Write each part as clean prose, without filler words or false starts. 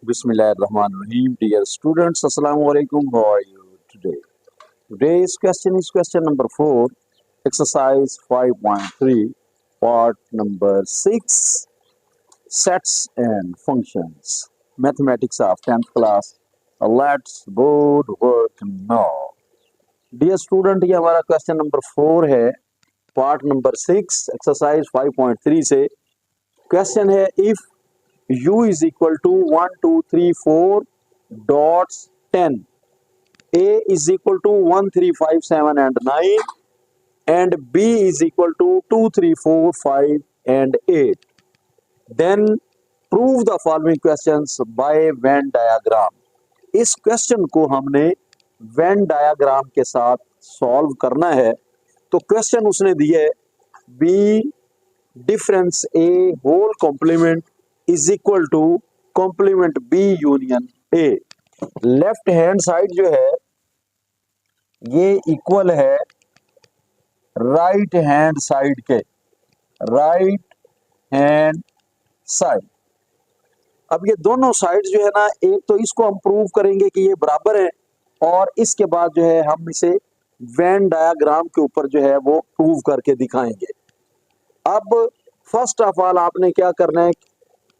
Bismillahirrahmanirrahim. Dear students, Assalamu alaikum. How are you today? Today's question is question number 4, exercise 5.3, part number 6, sets and functions. Mathematics of 10th class. Let's go to work now. Dear student, ये हमारा question number 4 है, part number 6, exercise 5.3 से. Question है if u is equal to 1 2 3 4 dots 10, a is equal to 1 3 5 7 and 9, and b is equal to 2 3 4 5 and 8, then prove the following questions by Venn diagram. इस question को हमने Venn diagram के साथ solve करना है. तो क्वेश्चन उसने दिया है b difference a whole complement is equal to complement b union a. Left hand side जो है ये इक्वल है राइट हैंड साइड के. Right hand side. अब ये दोनों साइड जो है ना, एक तो इसको हम प्रूव करेंगे कि ये बराबर है, और इसके बाद जो है हम इसे वेन डायग्राम के ऊपर जो है वो प्रूव करके दिखाएंगे. अब फर्स्ट ऑफ ऑल आपने क्या करना है,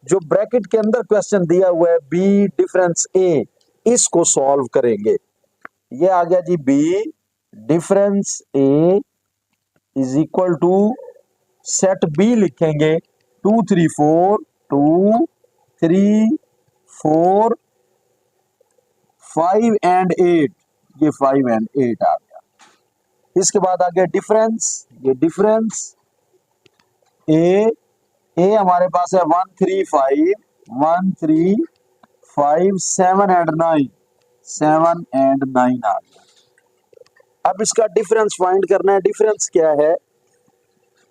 जो ब्रैकेट के अंदर क्वेश्चन दिया हुआ है b डिफरेंस a, इसको सॉल्व करेंगे. ये आ गया जी b difference a is equal to set b लिखेंगे 2 3 4 2 3 4 5 एंड 8. ये 5 एंड 8 आ गया. इसके बाद आ गया डिफरेंस. ये डिफरेंस ए हमारे पास है 1 3 5 1 3 5 7 एंड 9. 7 एंड 9 आ गया. अब इसका डिफरेंस फाइंड करना है. डिफरेंस क्या है?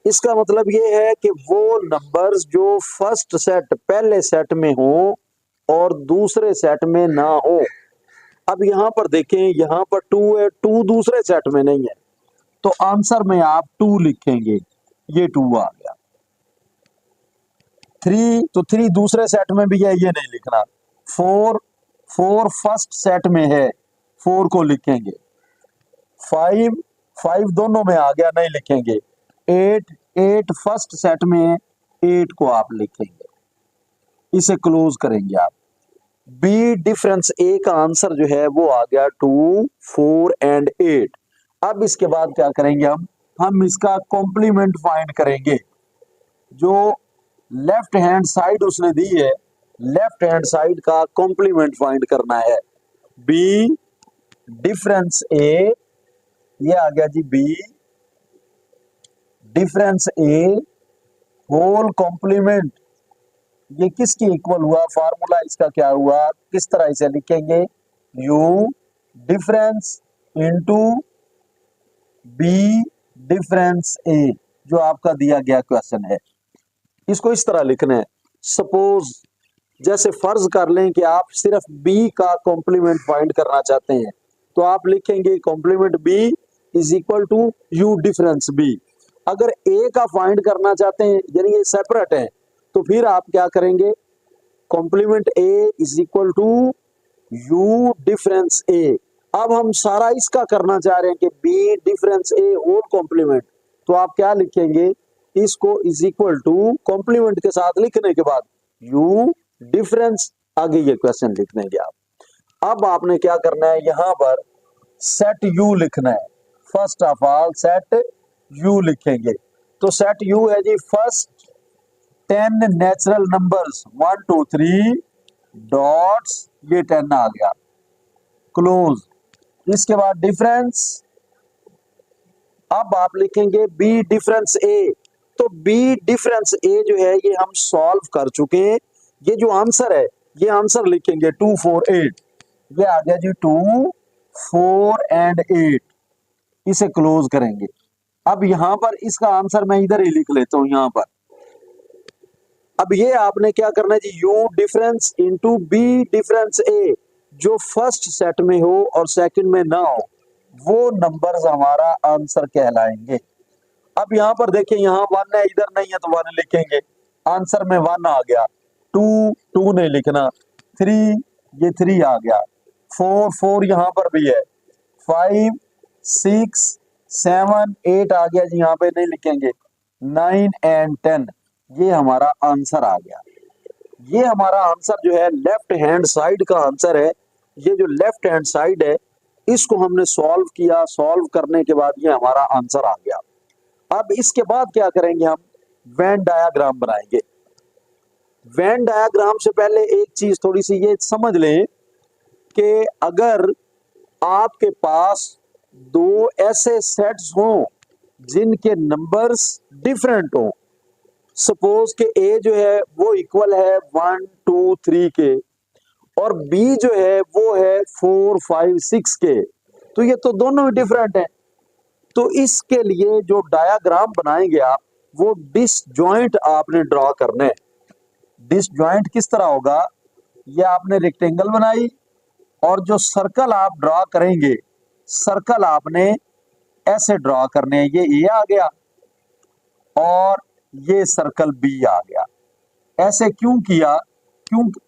इसका मतलब ये है कि वो नंबर्स जो फर्स्ट सेट पहले सेट में हो और दूसरे सेट में ना हो. अब यहां पर देखें, यहां पर 2 है, 2 दूसरे सेट में नहीं है, तो आंसर में आप 2 लिखेंगे. ये 2 आ गया. 3 तो 3 दूसरे सेट में भी है, ये नहीं लिखना. 4 फर्स्ट सेट में है, 4 को लिखेंगे. 5 दोनों में आ गया, नहीं लिखेंगे. 8 फर्स्ट सेट में है, 8 को आप लिखेंगे. इसे क्लोज करेंगे आप. बी डिफरेंस ए का आंसर जो है वो आ गया 2 4 एंड 8. अब इसके बाद क्या करेंगे, हम इसका कॉम्प्लीमेंट फाइंड करेंगे. जो लेफ्ट हैंड साइड उसने दी है, लेफ्ट हैंड साइड का कॉम्प्लीमेंट फाइंड करना है. बी डिफरेंस ए, ये आ गया जी बी डिफरेंस ए होल कॉम्प्लीमेंट. ये किसकी इक्वल हुआ? फार्मूला इसका क्या हुआ, किस तरह इसे लिखेंगे? u difference into b difference a, जो आपका दिया गया क्वेश्चन है. इसको इस तरह लिखना है. सपोज जैसे फर्ज कर लें कि आप सिर्फ b का कॉम्प्लीमेंट फाइंड करना चाहते हैं, तो आप लिखेंगे complement b is equal to u difference b. अगर a का फाइंड करना चाहते हैं, यानी ये सेपरेट है, तो फिर आप क्या करेंगे? Complement a is equal to u difference a. अब हम सारा इसका करना चाह रहे हैं कि b difference a whole complement, तो आप क्या लिखेंगे? इसको इज इक्वल टू कॉम्प्लीमेंट के साथ लिखने के बाद u डिफरेंस, आगे ये क्वेश्चन लिख देंगे आप. अब आपने क्या करना है, यहां पर सेट u लिखना है. First of all set u लिखेंगे. तो सेट u है जी फर्स्ट 10 नेचुरल नंबर्स 1 2 3 डॉट्स, ये 10 आ गया. क्लोज. इसके बाद डिफरेंस. अब आप लिखेंगे b डिफरेंस a. तो b डिफरेंस a जो है ये हम सॉल्व कर चुके हैं. ये जो आंसर है, ये आंसर लिखेंगे 2 4 8. ये आ गया जी 2 4 एंड 8. इसे क्लोज करेंगे. अब यहां पर इसका आंसर मैं इधर ही लिख लेता हूं यहां पर. अब ये आपने क्या करना है जी, u difference into b difference a, जो फर्स्ट सेट में हो और सेकंड में ना हो, वो नंबर्स हमारा आंसर कहलाएंगे. अब यहाँ पर देखिए, यहाँ 1 है, इधर नहीं है, तो 1 लिखेंगे. आंसर में 1 आ गया. 2 नहीं लिखना. 3, ये 3 आ गया, 4 4 यहाँ पर भी है, 5 6 7 8 आ गया जी, यहाँ पे नहीं लिखेंगे, 9 एंड 10, ये हमारा आंसर आ गया। ये हमारा आंसर जो है लेफ्ट हैंड साइड का आंसर है। ये जो लेफ्ट हैंड साइड है इसको हमने सॉल्व किया, सॉल्व करने के बाद ये हमारा आंसर आ गया। अब इसके बाद क्या करेंगे, हम वेन डायग्राम बनाएंगे। वेन डायग्राम से पहले एक चीज थोड़ी सी ये समझ लें कि अगर आपके पास दो ऐसे सेट्स हों जिनके नंबर्स डिफरेंट हों, सपोज के ए जो है वो इक्वल है 1 2 3 के और बी जो है वो है 4 5 6 के, तो ये तो दोनों ही डिफरेंट हैं। तो इसके लिए जो डायग्राम बनाएंगे आप, वो डिसजॉइंट आपने ड्रॉ करना है। डिसजॉइंट किस तरह होगा, ये आपने रेक्टेंगल बनाई और जो सर्कल आप ड्रॉ करेंगे, सर्कल आपने ऐसे ड्रॉ करने हैं, ये ए आ गया और ये सर्कल बी आ गया। ऐसे क्यों किया, क्योंकि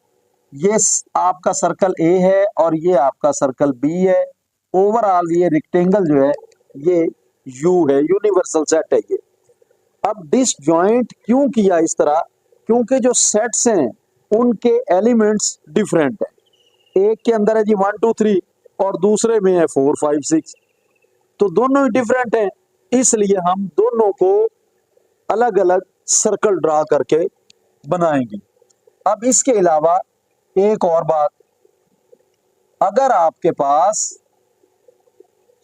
ये आपका सर्कल ए है और ये आपका सर्कल बी है। ओवरऑल ये रेक्टेंगल जो है ये यू है, यूनिवर्सल सेट है ये। अब डिसजॉइंट क्यों किया इस तरह, क्योंकि जो सेट्स हैं उनके एलिमेंट्स डिफरेंट है। एक के अंदर है जी 1 2 3 और दूसरे में है 4 5 6, तो दोनों ही डिफरेंट हैं, इसलिए हम दोनों को अलग अलग सर्कल ड्रा करके बनाएंगे। अब इसके अलावा एक और बात, अगर आपके पास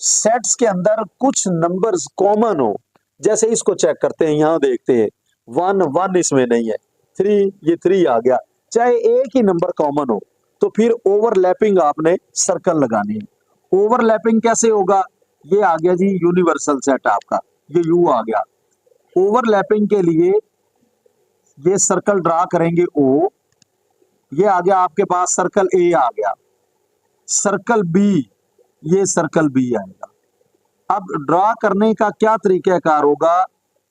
सेट्स के अंदर कुछ नंबर्स कॉमन हो, जैसे इसको चेक करते हैं, यहां देखते हैं 1 1 इसमें नहीं है, 3 ये 3 आ गया, चाहे एक ही नंबर कॉमन हो, तो फिर ओवरलैपिंग आपने सर्कल लगानी है। ओवरलैपिंग कैसे होगा, ये आ गया जी यूनिवर्सल सेट आपका, ये यू आ गया। ओवरलैपिंग के लिए ये सर्कल ड्रा करेंगे ओ, ये आ गया आपके पास सर्कल ए आ गया, सर्कल बी, ये सर्कल बी आएगा। अब ड्रा करने का क्या तरीकाकार होगा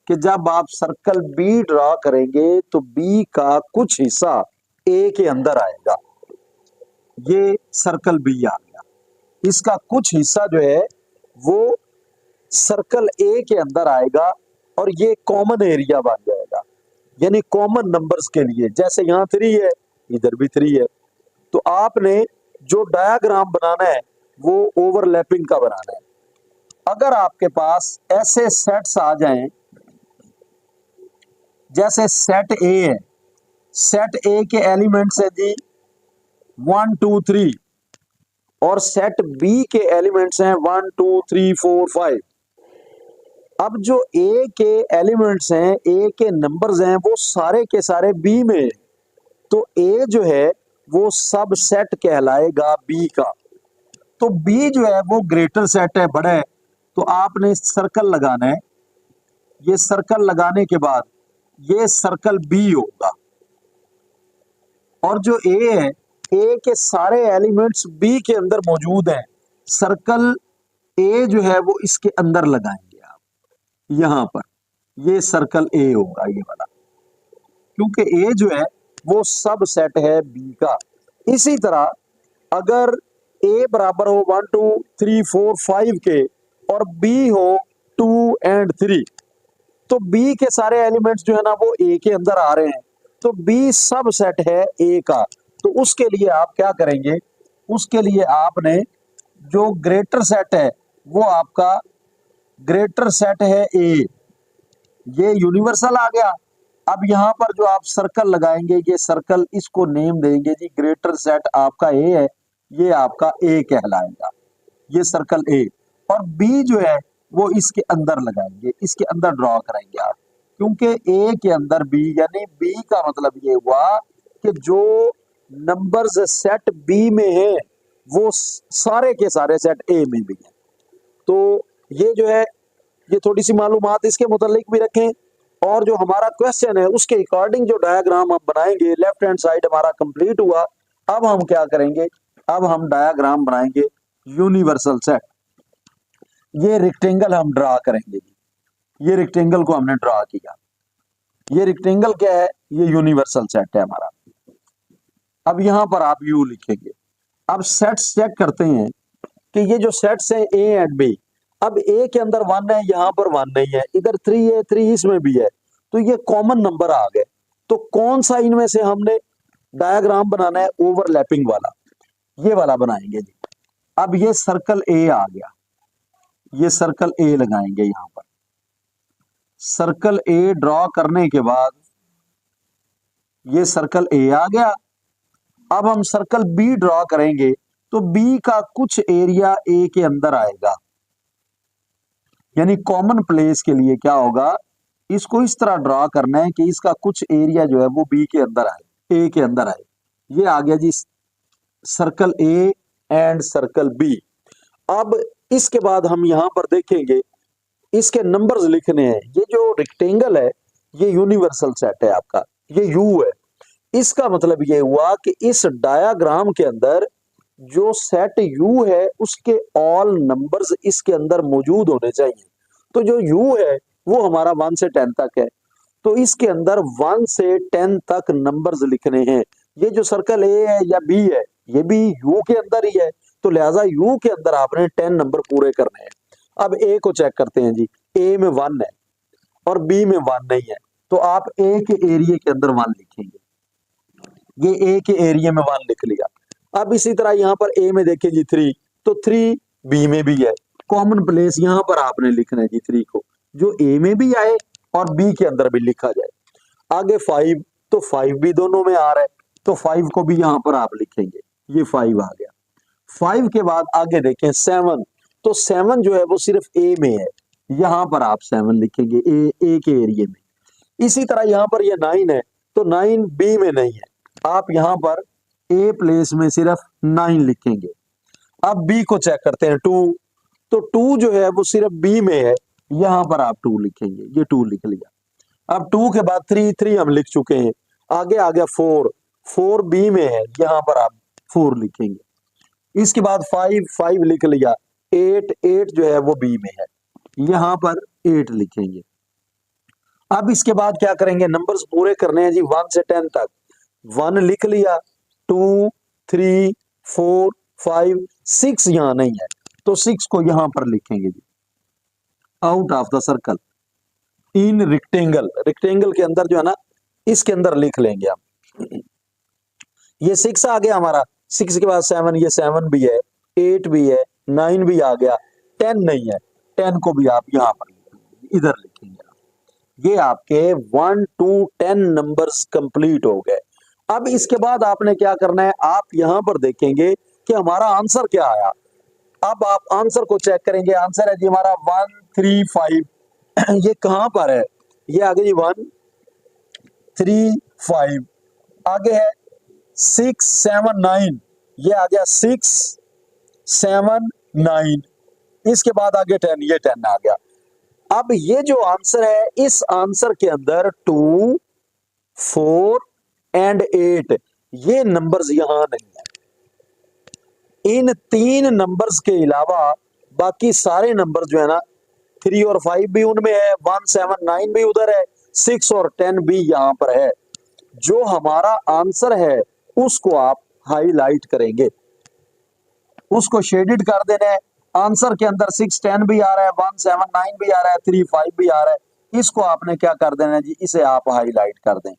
कि जब आप सर्कल बी ड्रा करेंगे तो बी का कुछ हिस्सा ए के अंदर आएगा, ये सर्कल बी आ गया, इसका कुछ हिस्सा जो है वो सर्कल ए के अंदर आएगा और ये कॉमन एरिया बन जाएगा, यानी कॉमन नंबर्स के लिए, जैसे यहाँ 3 है इधर भी 3 है। तो आपने जो डायग्राम बनाना है वो ओवरलैपिंग का बनाना है। अगर आपके पास ऐसे सेट्स आ जाएं, जैसे सेट ए है, सेट ए के एलिमेंट्स है जी 1 2 3 और सेट बी के एलिमेंट्स हैं 1 2 3 4 5। अब जो ए के एलिमेंट्स हैं, ए के नंबर्स हैं, वो सारे के सारे बी में, तो ए जो है वो सब सेट कहलाएगा बी का। तो बी जो है वो ग्रेटर सेट है, बड़ा है, तो आपने सर्कल लगाना है। ये सर्कल लगाने के बाद ये सर्कल बी होगा और जो ए है, ए के सारे एलिमेंट्स बी के अंदर मौजूद हैं, सर्कल ए जो है वो इसके अंदर लगाएंगे आप, यहां पर ये सर्कल ए होगा ये वाला, क्योंकि ए जो है वो सब सेट है बी का। इसी तरह अगर ए बराबर हो 1 2 3 4 5 के और बी हो 2 एंड 3, तो बी के सारे एलिमेंट्स जो है ना वो ए के अंदर आ रहे हैं, तो बी सब सेट है ए का। तो उसके लिए आप क्या करेंगे, उसके लिए आपने जो ग्रेटर सेट है वो आपका ग्रेटर सेट है ए, ये यूनिवर्सल आ गया। अब यहाँ पर जो आप सर्कल लगाएंगे, ये सर्कल इसको नेम देंगे जी ग्रेटर सेट आपका ए है, ये आपका ए कहलाएगा, ये सर्कल ए। और बी जो है वो इसके अंदर लगाएंगे, इसके अंदर ड्रॉ करेंगे आप, क्योंकि ए के अंदर बी, यानी बी का मतलब ये हुआ कि जो नंबर्स सेट बी में है वो सारे के सारे सेट ए में भी है। तो ये जो है ये थोड़ी सी मालूमात इसके मुतालिक भी रखें, और जो हमारा क्वेश्चन है उसके अकॉर्डिंग जो डायग्राम हम बनाएंगे। लेफ्ट हैंड साइड हमारा कंप्लीट हुआ। अब हम क्या करेंगे, अब हम डायग्राम बनाएंगे यूनिवर्सल सेट। ये रेक्टेंगल हम ड्रा करेंगे, ये रेक्टेंगल को हमने ड्रा किया, ये रेक्टेंगल क्या है, ये यूनिवर्सल सेट है हमारा। अब यहां पर आप यू लिखेंगे। अब सेट्स चेक करते हैं कि ये जो सेट्स हैं ए एंड बी, अब ए के अंदर 1 है, यहां पर 1 नहीं है, इधर 3 है, 3 इसमें भी है, तो ये कॉमन नंबर आ गए। तो कौन सा इनमें से हमने डायग्राम बनाना है? ओवरलैपिंग वाला, ये वाला बनाएंगे जी। अब ये सर्कल ए आ गया, ये सर्कल ए लगाएंगे यहां पर। सर्कल ए ड्रॉ करने के बाद ये सर्कल ए आ गया। अब हम सर्कल बी ड्रॉ करेंगे, तो बी का कुछ एरिया ए के अंदर आएगा, यानी कॉमन प्लेस के लिए क्या होगा, इसको इस तरह ड्रॉ करना है कि इसका कुछ एरिया जो है वो बी के अंदर आए, ए के अंदर आए। ये आ गया जी circle A and circle B. अब इसके बाद हम यहां पर देखेंगे, इसके नंबर्स लिखने हैं। ये जो रेक्टेंगल है ये यूनिवर्सल सेट है आपका, ये यू है। इसका मतलब ये हुआ कि इस डायाग्राम के अंदर जो सेट यू है उसके ऑल नंबर्स इसके अंदर मौजूद होने चाहिए। तो जो यू है वो हमारा 1 से 10 तक है, तो इसके अंदर 1 से 10 तक नंबर्स लिखने हैं। ये जो सर्कल ए है या बी है, ये भी यू के अंदर ही है, तो लिहाजा यू के अंदर आपने 10 नंबर पूरे करने हैं। अब ए को चेक करते हैं जी, ए में 1 है और बी में 1 नहीं है, तो आप ए के एरिया के अंदर 1 लिखेंगे। ये ए के एरिया में 1 लिख लिया। अब इसी तरह यहां पर ए में देखें जी 3, तो 3 बी में भी है, कॉमन प्लेस यहां पर आपने लिखना है जी 3 को, जो ए में भी आए और बी के अंदर भी लिखा जाए। आगे 5, तो 5 भी दोनों में आ रहा है, तो 5 को भी यहां पर आप लिखेंगे, ये 5 आ गया। 5 के बाद आगे देखें 7, तो 7 जो है वो सिर्फ ए में है, यहां पर आप 7 लिखेंगे ए के एरिया में। इसी तरह यहां पर ये 9 है, तो 9 बी में नहीं है, आप यहां पर ए प्लेस में सिर्फ 9 लिखेंगे। अब बी को चेक करते हैं 2, तो 2 जो है वो सिर्फ बी में है, यहां पर आप 2 लिखेंगे, ये 2 लिख लिया। अब 2 के बाद 3 हम लिख चुके हैं। आगे आ गया 4 बी में है, यहां पर आप 4 लिखेंगे। इसके बाद 5 लिख लिया। 8 जो है वो बी में है, यहां पर 8 लिखेंगे। अब इसके बाद क्या करेंगे, नंबर्स पूरे करने हैं जी 1 से 10 तक। 1 लिख लिया, 2 3 4 5 6 यहां नहीं है, तो 6 को यहां पर लिखेंगे जी, out of the circle in rectangle. Rectangle के अंदर जो है ना, इसके अंदर लिख लेंगे हम। ये 6 आ गया हमारा, 6 के बाद 7, ये 7 भी है, 8 भी है, 9 भी आ गया, 10 नहीं है, 10 को भी आप यहां पर इधर लिखेंगे। ये आपके 1 to 10 नंबर्स कंप्लीट हो गए। अब इसके बाद आपने क्या करना है, आप यहां पर देखेंगे कि हमारा आंसर क्या आया। अब आप आंसर को चेक करेंगे, आंसर है जी हमारा 1 3 5। ये कहां पर है, ये आगे जी 1 3 5, आगे है 6 7 9, ये आ गया 6 7 9, इसके बाद आगे 10, ये 10 आ गया। अब ये जो आंसर है, इस आंसर के अंदर 2 4 एंड 8 ये नंबर्स यहां नहीं है। इन 3 नंबर्स के अलावा बाकी सारे नंबर जो है ना, 3 और 5 भी उनमें है, 1 7 9 भी उधर है, 6 और 10 भी यहां पर है। जो हमारा आंसर है उसको आप हाईलाइट करेंगे, उसको शेडेड कर देना है। आंसर के अंदर 6 10 भी आ रहा है, 1 7 9 भी आ रहा है, 3 5 भी आ रहा है, इसको आपने क्या कर देना है जी, इसे आप हाईलाइट कर दें।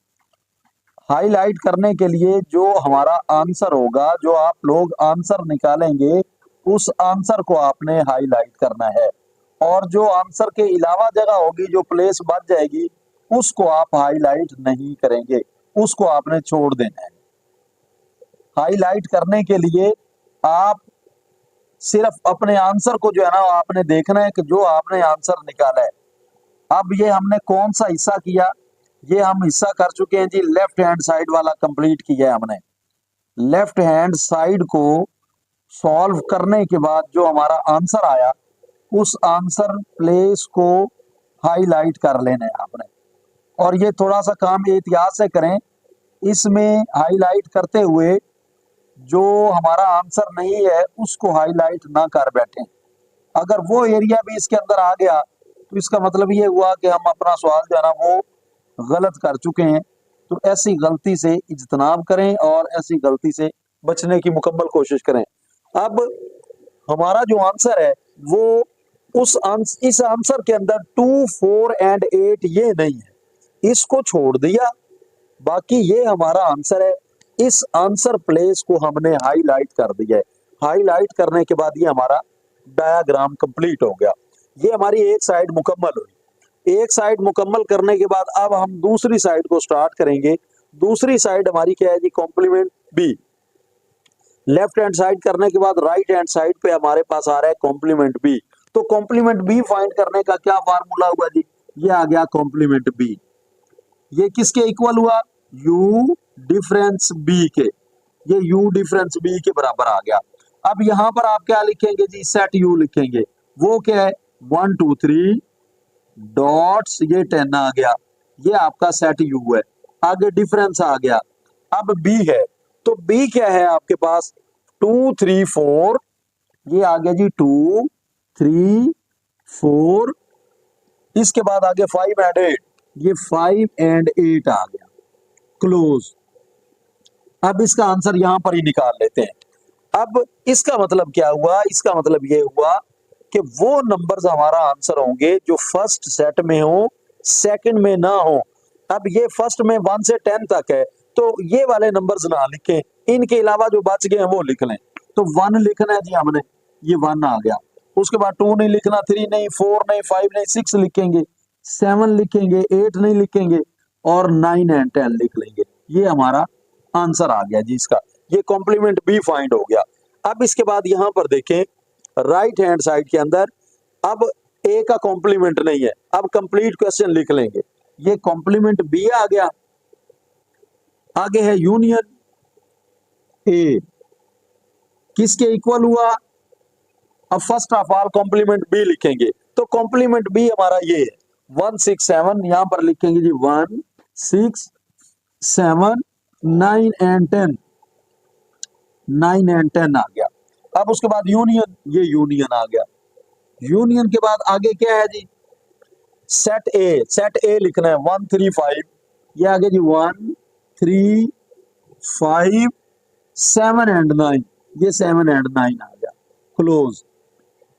हाईलाइट करने के लिए जो हमारा आंसर होगा, जो आप लोग आंसर निकालेंगे, उस आंसर को आपने हाईलाइट करना है, और जो आंसर के अलावा जगह होगी, जो प्लेस बच जाएगी, उसको आप हाईलाइट नहीं करेंगे, उसको आपने छोड़ देना है। हाईलाइट करने के लिए आप सिर्फ अपने आंसर को जो है ना, आपने देखना है कि जो आपने आंसर निकाला है। अब ये हमने कौन सा हिस्सा किया, ये हम हिस्सा कर चुके हैं जी, लेफ्ट हैंड साइड वाला कंप्लीट किया है हमने। लेफ्ट हैंड साइड को सॉल्व करने के बाद जो हमारा आंसर आया, उस आंसर प्लेस को हाईलाइट कर लेना है आपने। और ये थोड़ा सा काम एहतियात से करें, इसमें हाईलाइट करते हुए जो हमारा आंसर नहीं है उसको हाईलाइट ना कर बैठें। अगर वो एरिया भी इसके अंदर आ गया, तो इसका मतलब ये हुआ कि हम अपना सवाल जो है ना वो गलत कर चुके हैं। तो ऐसी गलती से इज्तनाब करें और ऐसी गलती से बचने की मुकम्मल कोशिश करें। अब हमारा जो आंसर है वो इस आंसर के अंदर 2, 4 एंड 8 ये नहीं है, इसको छोड़ दिया, बाकी ये हमारा आंसर है। इस आंसर प्लेस को हमने हाईलाइट कर दिया है। हाईलाइट करने के बाद ये हमारा डायग्राम कंप्लीट हो गया। ये हमारी एक साइड मुकम्मल हुई। एक साइड मुकम्मल करने के बाद अब हम दूसरी साइड को स्टार्ट करेंगे। दूसरी साइड हमारी क्या है जी? Complement B. Left hand side करने के बाद राइट हैंड साइड पे हमारे पास आ रहा है कॉम्प्लीमेंट बी। तो कॉम्प्लीमेंट बी फाइंड करने का क्या फार्मूला हुआ जी? ये आ गया कॉम्प्लीमेंट बी। ये किसके इक्वल हुआ? u डिफरेंस b के। ये u डिफरेंस b के बराबर आ गया। अब यहां पर आप क्या लिखेंगे जी? सेट u लिखेंगे। वो क्या है? 1 2 3 डॉट्स, ये 10 आ गया। ये आपका सेट u है। आगे डिफरेंस आ गया। अब b है, तो b क्या है आपके पास? 2 3 4, ये आ गया जी 2 3 4। इसके बाद आगे 5 एंड 8, ये 5 एंड 8 आ गया। क्लोज। अब इसका आंसर यहां पर ही निकाल लेते हैं। अब इसका मतलब क्या हुआ? इसका मतलब ये हुआ कि वो नंबर्स हमारा आंसर होंगे जो फर्स्ट सेट में हो, सेकंड में ना हो। अब ये फर्स्ट में 1 से 10 तक है, तो ये वाले नंबर्स ना लिखें, इनके अलावा जो बच गए हैं वो लिख लें। तो 1 लिखना है जी हमने, ये 1 आ गया। उसके बाद 2 नहीं लिखना, 3 नहीं, 4 नहीं, 5 नहीं, 6 लिखेंगे, 7 लिखेंगे, 8 नहीं लिखेंगे और 9 एंड 10 लिख लेंगे। ये हमारा आंसर आ गया जी इसका। ये कॉम्प्लीमेंट बी फाइंड हो गया। अब इसके बाद यहां पर देखें राइट हैंड साइड के अंदर, अब ए का कॉम्प्लीमेंट नहीं है, अब कंप्लीट क्वेश्चन लिख लेंगे। ये कॉम्प्लीमेंट बी आ गया। आगे है यूनियन ए, किसके इक्वल हुआ? अब first of all complement B लिखेंगे, तो कॉम्प्लीमेंट बी हमारा ये है 1 6 7। यहां पर लिखेंगे जी 1 6 7 9 एंड 10। 9 एंड 10 आ गया। अब उसके बाद यूनियन, ये यूनियन आ गया। यूनियन के बाद आगे क्या है जी? सेट ए। सेट ए लिखना है 1 3 5। ये आगे जी 1 3 5 7 एंड 9। ये 7 एंड 9 आ गया। क्लोज।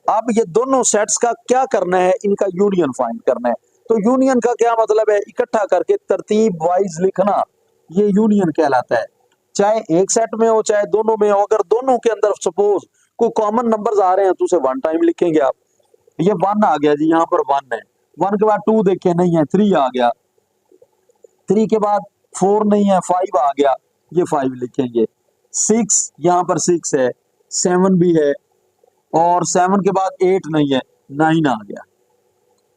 अब ये दोनों सेट्स का क्या करना है? इनका यूनियन फाइंड करना है। तो यूनियन का क्या मतलब है? इकट्ठा करके तरतीब वाइज लिखना, ये यूनियन कहलाता है। चाहे एक सेट में हो चाहे दोनों में हो, अगर दोनों के अंदर सपोज कोई कॉमन नंबर्स आ रहे हैं तो उसे 1 टाइम लिखेंगे आप। ये 1 आ गया जी, यहाँ पर 1 है। 1 के बाद 2 देखे नहीं है, 3 आ गया। 3 के बाद 4 नहीं है, 5 आ गया, ये 5 लिखेंगे। 6, यहाँ पर 6 है, 7 भी है और 7 के बाद 8 नहीं है, 9 आ गया।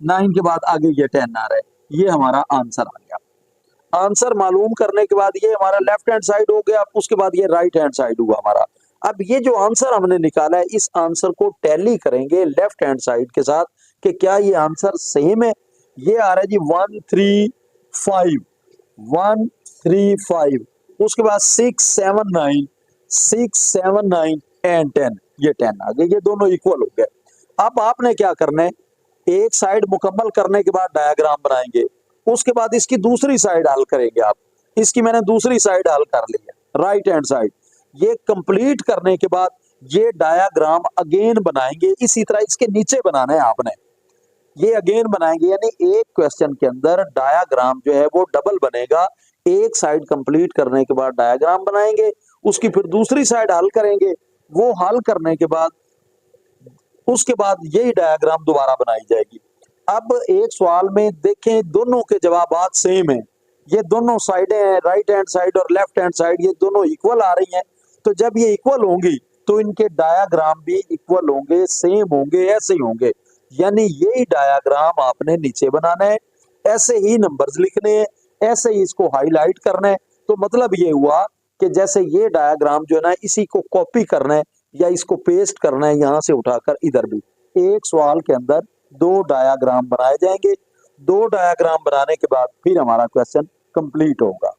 9 के बाद आगे ये 10 आ रहा है। ये हमारा आंसर आ गया। आंसर मालूम करने के बाद ये हमारा लेफ्ट हैंड साइड हो गया, उसके बाद ये राइट हैंड साइड हुआ हमारा। अब ये जो आंसर हमने निकाला है, इस आंसर को टैली करेंगे लेफ्ट हैंड साइड के साथ कि क्या ये आंसर सेम है। ये आ रहा है जी 1 3 5, 1 3 5। उसके बाद 6 7 9, 6 7 9 एंड 10, ये 10 आ गए। ये दोनों इक्वल हो गए। अब आपने क्या करना है? एक साइड मुकम्मल करने के बाद डायग्राम बनाएंगे, उसके बाद इसकी दूसरी साइड हल करेंगे आप। इसकी मैंने दूसरी साइड हल कर ली है, राइट हैंड साइड। ये कंप्लीट करने के बाद ये डायग्राम अगेन बनाएंगे। इसी तरह इसके नीचे बनाना है आपने, ये अगेन बनाएंगे, यानी एक क्वेश्चन के अंदर डायग्राम जो है वो डबल बनेगा। एक साइड कंप्लीट करने के बाद डायग्राम बनाएंगे, उसकी फिर दूसरी साइड हल करेंगे। वो हल करने के बाद उसके बाद यही डायग्राम दोबारा बनाई जाएगी। अब एक सवाल में देखें दोनों के जवाबात सेम हैं। ये दोनों साइडें हैं, राइट हैंड साइड और लेफ्ट हैंड साइड, ये दोनों इक्वल आ रही हैं। तो जब ये इक्वल होंगी तो इनके डायग्राम भी इक्वल होंगे, सेम होंगे, ऐसे ही होंगे। यानी यही डायग्राम आपने नीचे बनाना है, ऐसे ही नंबर्स लिखने हैं, ऐसे ही इसको हाईलाइट करना है। तो मतलब ये हुआ कि जैसे ये डायग्राम जो है ना, इसी को कॉपी करना है या इसको पेस्ट करना है यहां से उठाकर इधर भी। एक सवाल के अंदर 2 डायग्राम बनाए जाएंगे। 2 डायग्राम बनाने के बाद फिर हमारा क्वेश्चन कंप्लीट होगा।